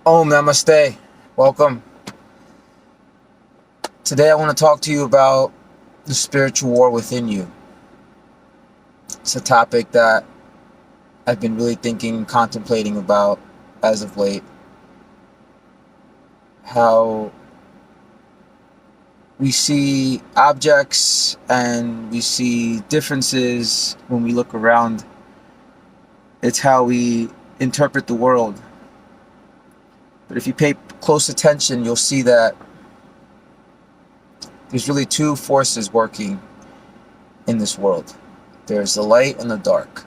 Om Namaste. Welcome. Today I want to talk to you about the spiritual war within you. It's a topic that I've been really thinking and contemplating about as of late. How we see objects and we see differences when we look around. It's how we interpret the world. But if you pay close attention, you'll see that there's really two forces working in this world. There's the light and the dark.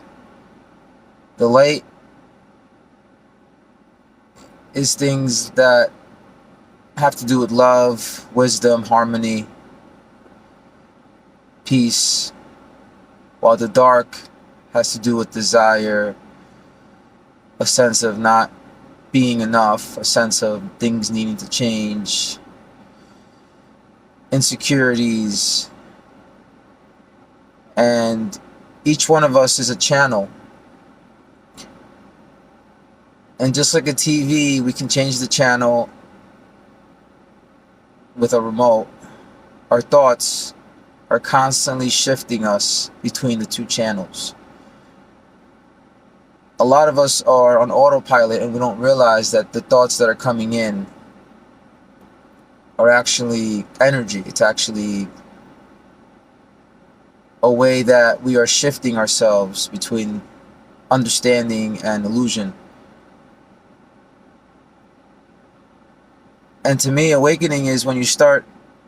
The light is things that have to do with love, wisdom, harmony, peace, while the dark has to do with desire, a sense of not being enough, a sense of things needing to change, insecurities, and each one of us is a channel. And just like a TV, we can change the channel with a remote. Our thoughts are constantly shifting us between the two channels. A lot of us are on autopilot and we don't realize that the thoughts that are coming in are actually energy. It's actually a way that we are shifting ourselves between understanding and illusion. And to me, awakening is when you start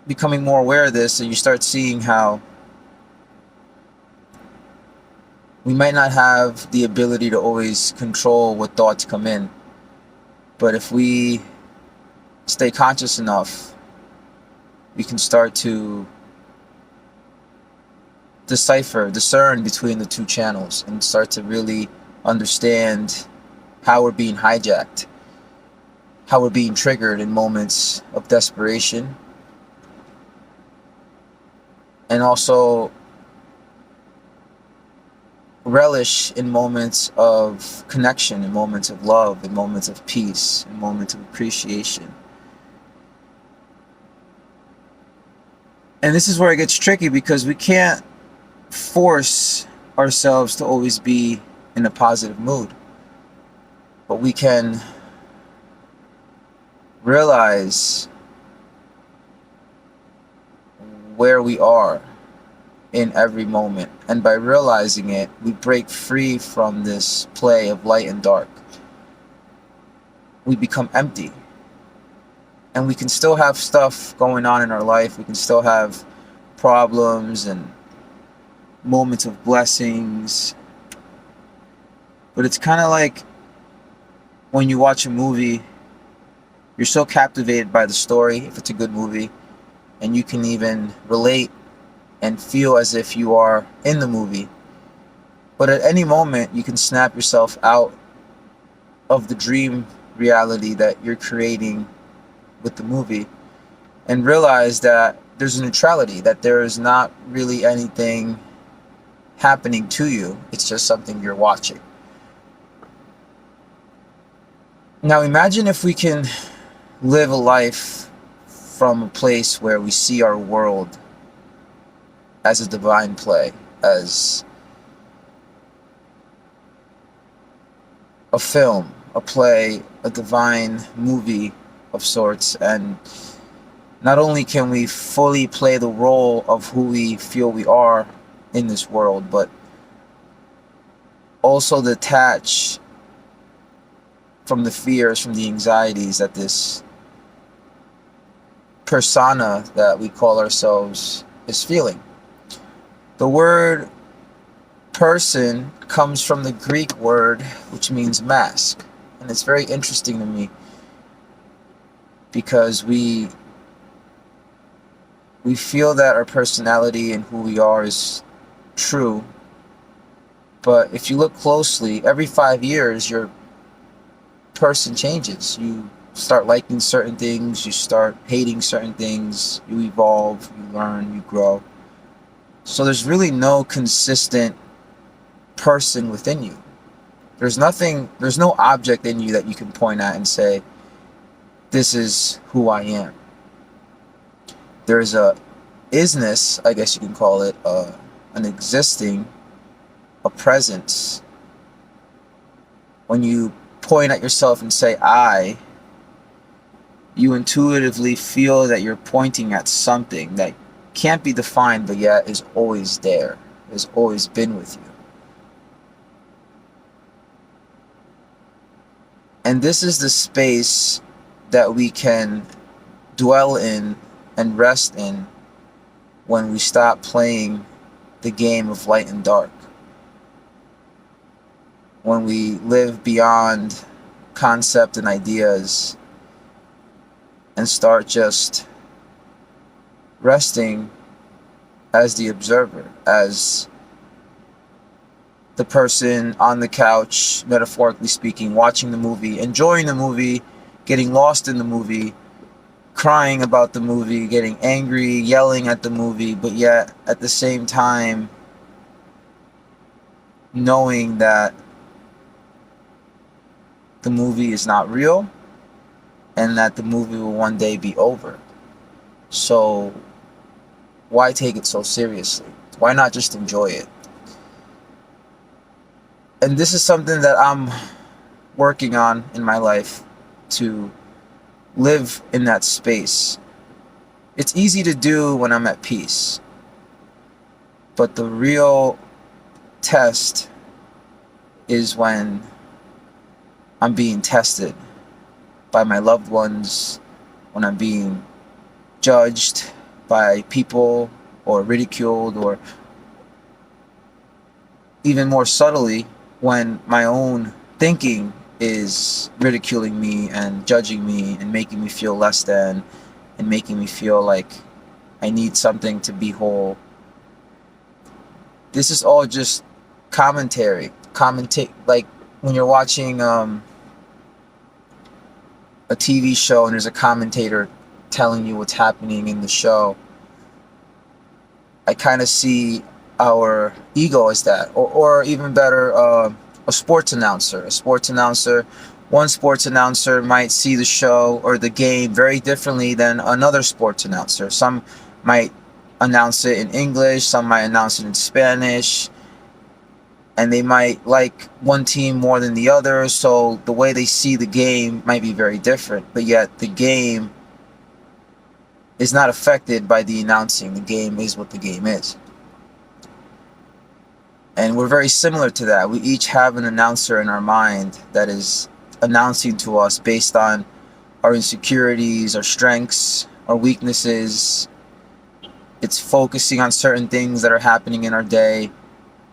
becoming more aware of this and you start seeing how we might not have the ability to always control what thoughts come in. But if we stay conscious enough, we can start to discern between the two channels and start to really understand how we're being hijacked, how we're being triggered in moments of desperation, and also relish in moments of connection, in moments of love, in moments of peace, in moments of appreciation. And this is where it gets tricky, because we can't force ourselves to always be in a positive mood, but we can realize where we are in every moment, and by realizing it, we break free from this play of light and dark. We become empty, and we can still have stuff going on in our life. We can still have problems and moments of blessings, but it's kind of like when you watch a movie, you're so captivated by the story, if it's a good movie, and you can even relate and feel as if you are in the movie. But at any moment, you can snap yourself out of the dream reality that you're creating with the movie and realize that there's a neutrality, that there is not really anything happening to you. It's just something you're watching. Now imagine if we can live a life from a place where we see our world as a divine play, as a film, a play, a divine movie of sorts. And not only can we fully play the role of who we feel we are in this world, but also detach from the fears, from the anxieties that this persona that we call ourselves is feeling. The word person comes from the Greek word which means mask, and it's very interesting to me because we feel that our personality and who we are is true, but if you look closely, every 5 years your person changes. You start liking certain things, you start hating certain things, you evolve, you learn, you grow. So there's really no consistent person within you. There's no object in you that you can point at and say, this is who I am. There's a isness, I guess you can call it, an existing, a presence. When you point at yourself and say I, you intuitively feel that you're pointing at something that can't be defined, but yet is always there, has always been with you. And this is the space that we can dwell in and rest in when we stop playing the game of light and dark. When we live beyond concept and ideas and start just resting as the observer, as the person on the couch, metaphorically speaking, watching the movie, enjoying the movie, getting lost in the movie, crying about the movie, getting angry, yelling at the movie, but yet at the same time knowing that the movie is not real and that the movie will one day be over. So why take it so seriously? Why not just enjoy it? And this is something that I'm working on in my life, to live in that space. It's easy to do when I'm at peace, but the real test is when I'm being tested by my loved ones, when I'm being judged by people or ridiculed, or even more subtly, when my own thinking is ridiculing me and judging me and making me feel less than, and making me feel like I need something to be whole. This is all just commentary. Like when you're watching a TV show and there's a commentator telling you what's happening in the show. I kind of see our ego as that, or even better, a sports announcer. One sports announcer might see the show or the game very differently than another sports announcer. Some might announce it in English, some might announce it in Spanish, and they might like one team more than the other, so the way they see the game might be very different, but yet the game is not affected by the announcing. The game is what the game is. And we're very similar to that. We each have an announcer in our mind that is announcing to us based on our insecurities, our strengths, our weaknesses. It's focusing on certain things that are happening in our day,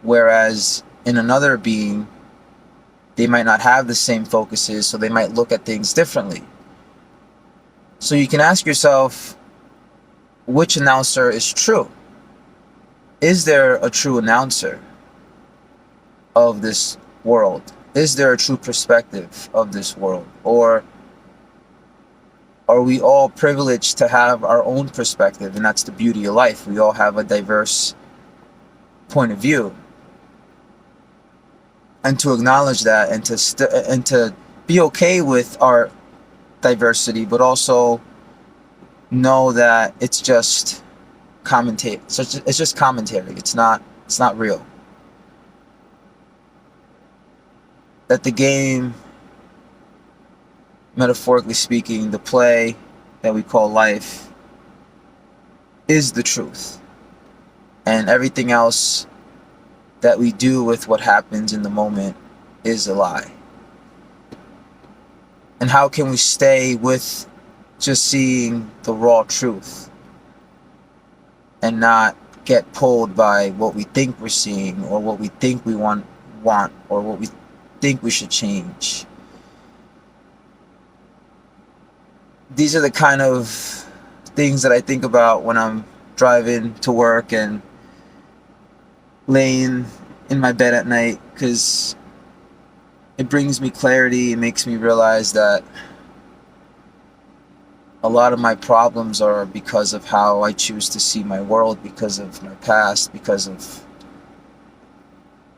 whereas in another being, they might not have the same focuses, so they might look at things differently. So you can ask yourself, which announcer is true? Is there a true announcer of this world? Is there a true perspective of this world? Or are we all privileged to have our own perspective? And that's the beauty of life. We all have a diverse point of view. And to acknowledge that, and to be okay with our diversity, but also know that it's just commentary. It's just commentary. It's not real. That the game, metaphorically speaking, the play that we call life, is the truth. And everything else that we do with what happens in the moment is a lie. And how can we stay with just seeing the raw truth and not get pulled by what we think we're seeing, or what we think we want, or what we think we should change? These are the kind of things that I think about when I'm driving to work and laying in my bed at night, because it brings me clarity. It makes me realize that a lot of my problems are because of how I choose to see my world, because of my past, because of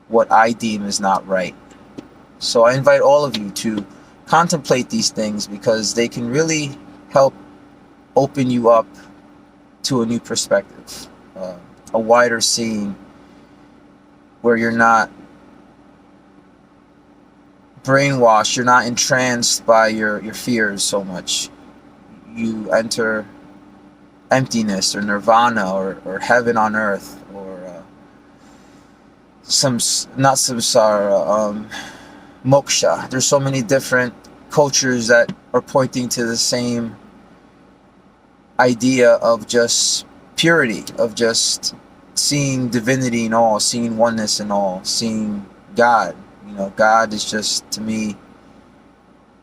what I deem is not right. So I invite all of you to contemplate these things, because they can really help open you up to a new perspective, a wider seeing, where you're not brainwashed, you're not entranced by your fears so much. You enter emptiness or nirvana, or heaven on earth, or not samsara, moksha. There's so many different cultures that are pointing to the same idea of just purity, of just seeing divinity in all, seeing oneness in all, seeing God. You know, God is just, to me,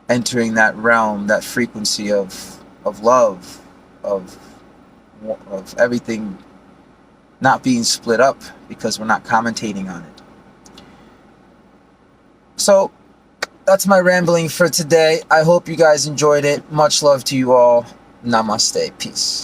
entering that realm, that frequency of love, of everything not being split up because we're not commentating on it. So that's my rambling for today. I hope you guys enjoyed it. Much love to you all. Namaste. Peace.